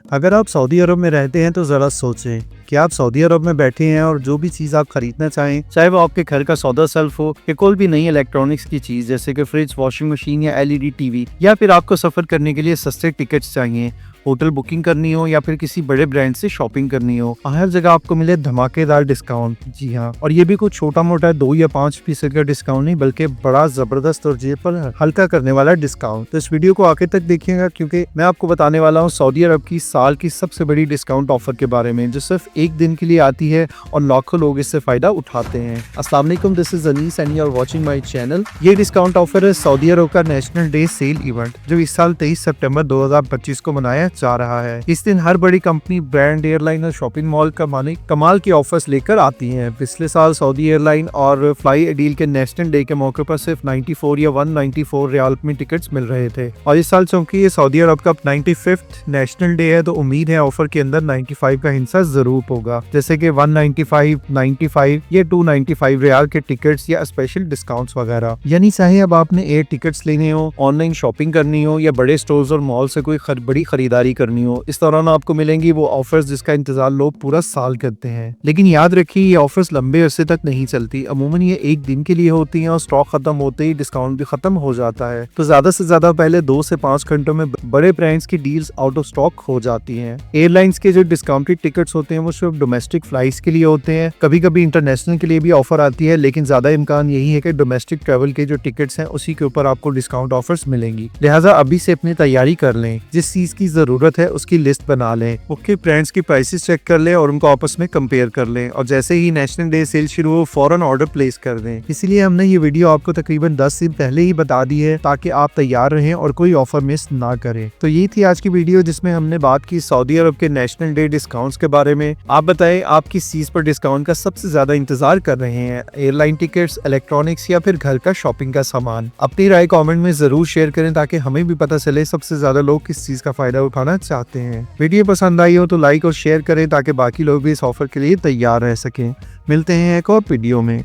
अगर आप सऊदी अरब में रहते हैं तो ज़रा सोचें कि आप सऊदी अरब में बैठे हैं और जो भी चीज़ आप खरीदना चाहें, चाहे वो आपके घर का सौदा सेल्फ हो या कोई भी नई इलेक्ट्रॉनिक्स की चीज़ जैसे कि फ्रिज, वॉशिंग मशीन या एलईडी टीवी, या फिर आपको सफ़र करने के लिए सस्ते टिकट्स चाहिए, होटल बुकिंग करनी हो या फिर किसी बड़े ब्रांड से शॉपिंग करनी हो, हर जगह आपको मिले धमाकेदार डिस्काउंट। जी हाँ, और ये भी कुछ छोटा मोटा 2 या 5% का डिस्काउंट नहीं, बल्कि बड़ा जबरदस्त और जेब पर हल्का करने वाला डिस्काउंट। तो इस वीडियो को आखिर तक देखिएगा क्योंकि मैं आपको बताने वाला हूँ सऊदी अरब की साल की सबसे बड़ी डिस्काउंट ऑफर के बारे में, जो सिर्फ एक दिन के लिए आती है और लाखों लोग इससे फायदा उठाते हैं। अस्सलाम वालेकुम, this is Anees and you are watching my channel. ये डिस्काउंट ऑफर है सऊदी अरब का नेशनल डे सेल इवेंट, जो इस साल 23 सितंबर 2025 को मनाया जा रहा है। इस दिन हर बड़ी कंपनी, ब्रांड, एयरलाइन और शॉपिंग मॉल का मालिक कमाल के ऑफर्स लेकर आती हैं। पिछले साल सऊदी एयरलाइन और फ्लाई डील के नेशनल डे के मौके पर सिर्फ 94 या 194 रियाल में टिकट्स मिल रहे थे, और इस साल चूंकि ये सऊदी अरब का 95th नेशनल डे है तो उम्मीद है ऑफर के अंदर 95 का हिस्सा जरूर होगा, जैसे कि 195, 95 या 295 रियाल के टिकट्स या स्पेशल डिस्काउंट्स वगैरह। यानी चाहे अब आपने एयर टिकट्स लेने हो, ऑनलाइन शॉपिंग करनी हो या बड़े स्टोर्स और मॉल से कोई बड़ी खरीदारी करनी हो, इस दौरान आपको मिलेंगी वो ऑफर्स जिसका इंतजार लोग पूरा साल करते हैं। लेकिन याद रखिए, ये ऑफर्स लंबे अरसे तक नहीं चलती। अमूमन ये एक दिन के लिए होती हैं और स्टॉक खत्म होते ही डिस्काउंट भी खत्म हो जाता है। तो ज्यादा से ज्यादा पहले 2 से 5 घंटों में बड़े ब्रांड्स की डील्स आउट ऑफ स्टॉक हो जाती हैं। एयरलाइंस के जो डिस्काउंटेड टिकट्स होते हैं वो सिर्फ डोमेस्टिक फ्लाइट्स के लिए होते हैं। कभी कभी इंटरनेशनल के लिए भी ऑफर आती है, लेकिन ज्यादा इम्कान यही है कि डोमेस्टिक ट्रेवल के जो टिकट्स हैं उसी के ऊपर आपको डिस्काउंट ऑफर्स मिलेंगी। लिहाजा अभी से अपनी तैयारी कर लें, जिस चीज की जरूरत है उसकी लिस्ट बना लें, उसके ब्रांड्स की प्राइसेस चेक कर लें और उनको आपस में कंपेयर कर लें, और जैसे ही नेशनल डे सेल शुरू हो फौरन ऑर्डर प्लेस कर दें। इसीलिए हमने ये वीडियो आपको तकरीबन 10 दिन पहले ही बता दी है ताकि आप तैयार रहें और कोई ऑफर मिस ना करें। तो ये थी आज की वीडियो जिसमें हमने बात की सऊदी अरब के नेशनल डे डिस्काउंट्स के बारे में। आप बताएं, आप किस चीज पर डिस्काउंट का सबसे ज्यादा इंतजार कर रहे हैं? एयरलाइन टिकट्स, इलेक्ट्रॉनिक्स या फिर घर का शॉपिंग का सामान? अपनी राय कमेंट में जरूर शेयर करें ताकि हमें भी पता चले सबसे ज्यादा लोग किस चीज का फायदा उठाना चाहते हैं। वीडियो पसंद आई हो तो लाइक और शेयर करें ताकि बाकी लोग भी इस ऑफर के लिए तैयार रह सकें। मिलते हैं एक और वीडियो में।